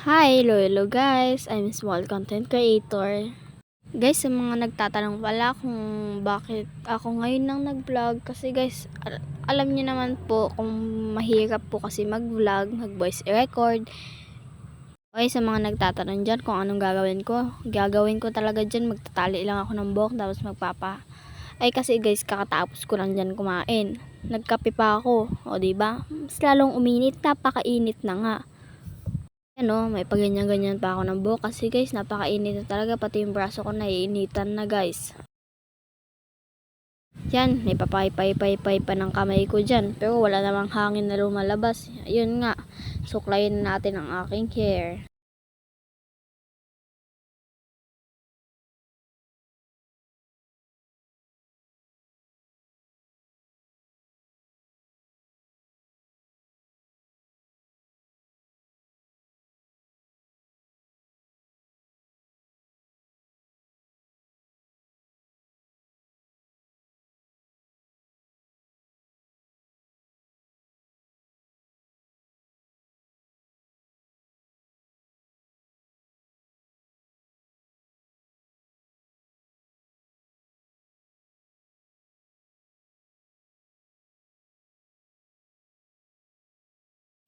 Hi, hello guys. I'm small content creator. Guys, sa mga nagtatanong pala kung bakit ako ngayon lang nag-vlog kasi guys, alam niyo naman po kung mahirap po kasi mag-vlog, mag-voice record. Okay, sa mga nagtatanong dyan kung anong gagawin ko talaga dyan, magtatali lang ako ng buhok tapos ay kasi guys, kakatapos ko lang dyan kumain. Nagkape pa ako, o diba? Mas lalong uminit, napakainit na nga. Ano, may paganyan-ganyan pa ako ng buhok kasi guys, napakainit na talaga, pati yung braso ko naiinitan na guys. Yan, may papay-pay-pay pa ng kamay ko dyan, pero wala namang hangin na lumalabas. Ayun nga, suklayin natin ang aking hair.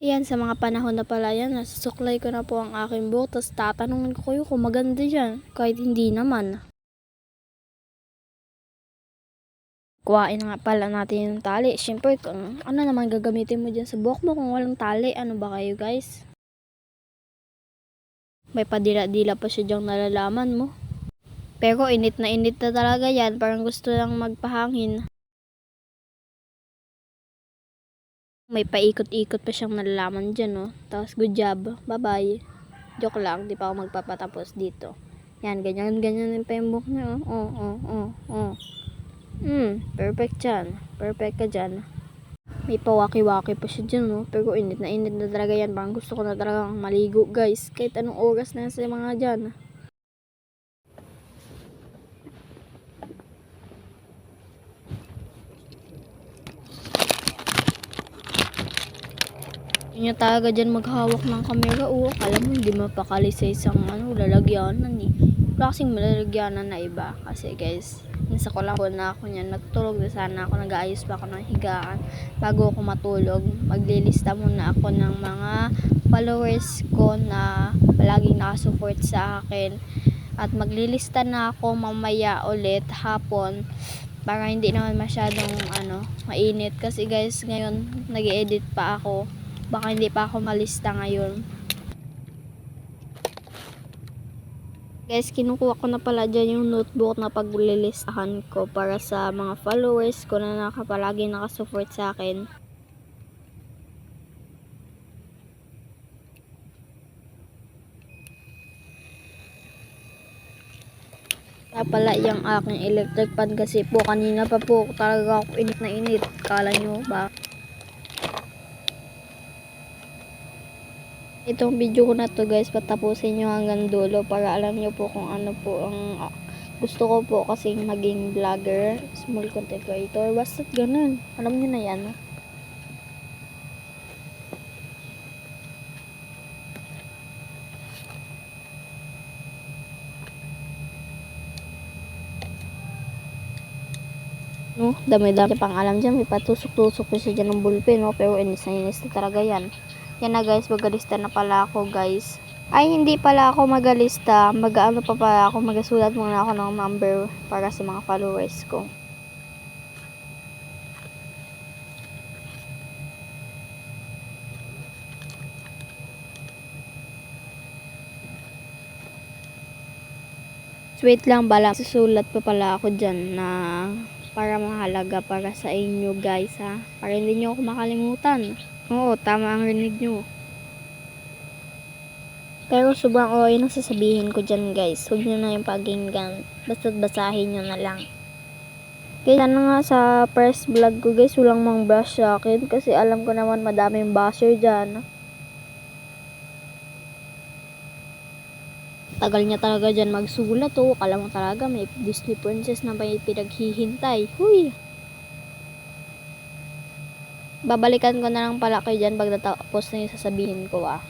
Yan, sa mga panahon na pala yan, nasusuklay ko na po ang aking buhok, tapos tatanungin ko kayo kung maganda dyan, kahit hindi naman. Kuhain nga pala natin yung tali. Siyempre, kung ano naman gagamitin mo dyan sa buhok mo kung walang tali, ano ba kayo guys? May padila-dila pa siya dyang nalalaman mo. Pero init na talaga yan, parang gusto lang magpahangin. May paikot-ikot pa siyang nalalaman dyan, no? Tapos, good job. Bye-bye. Joke lang, di pa ako magpapatapos dito. Yan, ganyan pa yung buhok niya, oh. Perfect yan. Perfect ka dyan. May pawaki-waki pa siya dyan, no? Pero init na talaga yan. Parang gusto ko na talaga maligo, guys. Kahit anong oras na sa mga dyan. Yun talaga dyan maghawak ng camera. Alam mo, hindi mapakali sa isang lalagyanan eh. Klaseng malalagyanan na iba. Kasi guys, nasa ko lang po na ako niyan. Natutulog na sana ako. Nag-aayos pa ako ng higaan. Bago ako matulog, maglilista muna ako ng mga followers ko na palaging nakasupport sa akin. At maglilista na ako mamaya ulit hapon. Para hindi naman masyadong mainit. Kasi guys, ngayon nag-edit pa ako. Baka hindi pa ako malista ngayon. Guys, kinukuha ko na pala dyan yung notebook na paglilistahan ko para sa mga followers ko na palagi nakasupport sa akin. Kaya pala yung aking electric fan kasi po kanina pa po talaga ako init na init. Kala nyo ba? Itong video ko na to guys, patapusin nyo hanggang dulo para alam nyo po kung ano po ang gusto ko po kasing maging vlogger, small content creator, basta ganun. Alam nyo na yan. No, dami-dami pang alam dyan. May patusok-tusok ko siya dyan ng bulpe, no? Pero inis na talaga yan. Yan na guys, magalista na pala ako guys. Ay, hindi pala ako magalista. Mag-ano pa pala ako, magasulat muna ako ng number para sa mga followers ko. Wait lang bala, susulat pa pala ako dyan na para mahalaga para sa inyo guys ha. Para hindi nyo ako makalimutan. Oo, tama ang rinig nyo. Pero sobrang okay na sasabihin ko dyan guys. Huwag nyo na yung pakinggan. Basta't basahin nyo na lang. Kaya sana nga sa first vlog ko guys, walang mang bash sa akin. Kasi alam ko naman madaming basher dyan. Tagal niya talaga dyan magsulat oh. Akala mo talaga may Disney princess na may pinaghihintay. Huy! Babalikan ko na lang pala kayo dyan pag natapos na yung sasabihin ko ah.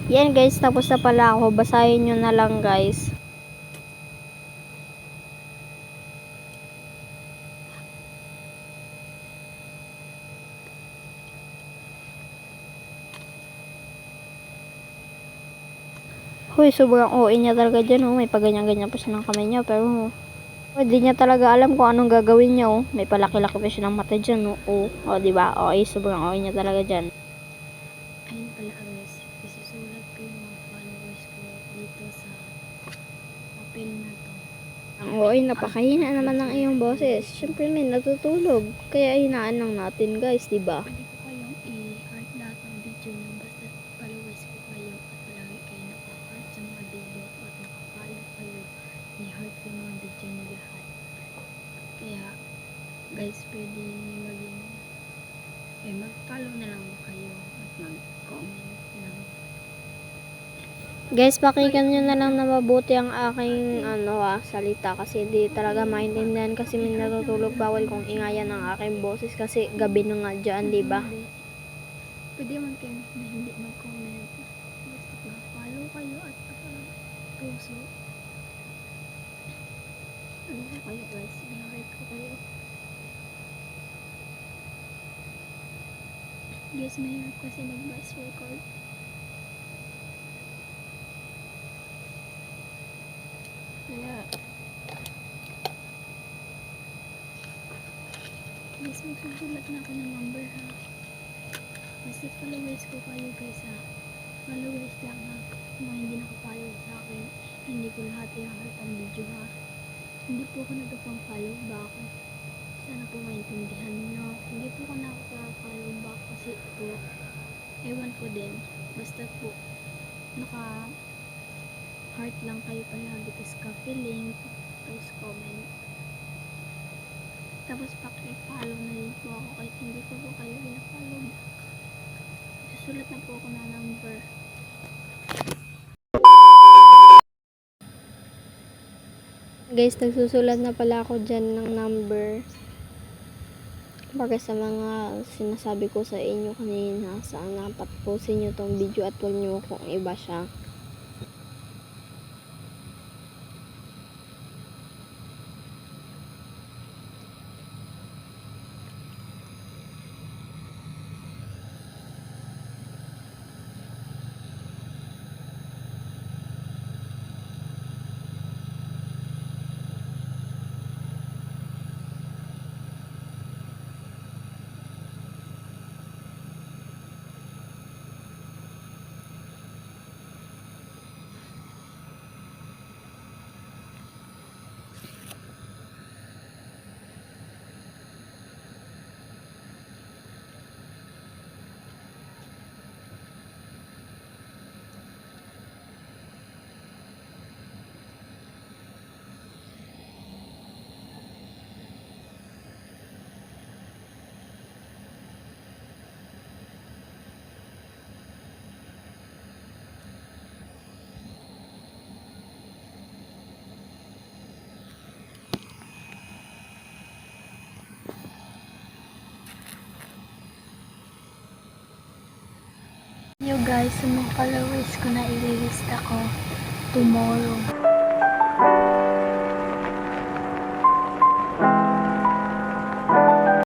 Yan guys, tapos na pala ako. Basahin nyo na lang guys. Hoy, sobrang OA niya talaga dyan, oh. May paganyan-ganyan pa siya ng kamay niya, pero hindi niya talaga alam kung anong gagawin niya, oh. May palaki-laki pa siya ng mata dyan, oh. Oh, diba? Okay, sobrang OA niya talaga dyan. Ayun pala guys, isusulat ko yung mga followers ko dito sa papel na to. Ang OA, napakahina naman ng iyong boses. Siyempre, may natutulog. Kaya hinaan lang natin, guys, diba? Pwede ko kayong i-heart lahat ng video nyo basta followers ko kayo at palagi kayo naka-heart sa mga video at naka-follow kayo. I-heart ko yung mga video nyo lahat. Kaya guys, pwede maging mag-follow na lang kayo at mag-comment lang. Guys, pakinggan nyo na lang na mabuti ang aking salita kasi hindi talaga maintindihan kasi may natutulog. Bawal kong ingayan ang aking boses kasi gabi na nga dyan, diba? Pwede man kayo na hindi mag-comment. Basta mag-follow kayo at puso. Ano ko kayo guys? I-heart ko kayo. Guys, mahirap kasi mag-voice record. Kaya guys, magsusulat na ako ng number ha. Basta followers ko kayo guys ha. Followers lang ha. Kung mga hindi nakafollow sa akin, hindi ko lahat i-heart ang video ha. Hindi po ako nagpapang-follow back. Sana po maintindihan nyo. Hindi po ako nakaka-follow back kasi po ewan ko din. Basta po naka heart lang kayo palagi, tapos copy link, tapos comment, tapos paki-follow na rin po ako kahit hindi ko po kayo pina-follow back. Susulat na po ako ng number. Guys, nagsusulat na pala ako dyan ng number para sa mga sinasabi ko sa inyo kanina. Sana patpusin nyo tong video at huwag nyo kung iba siya. Yo guys, sa mga followers ko na i-release ako tomorrow.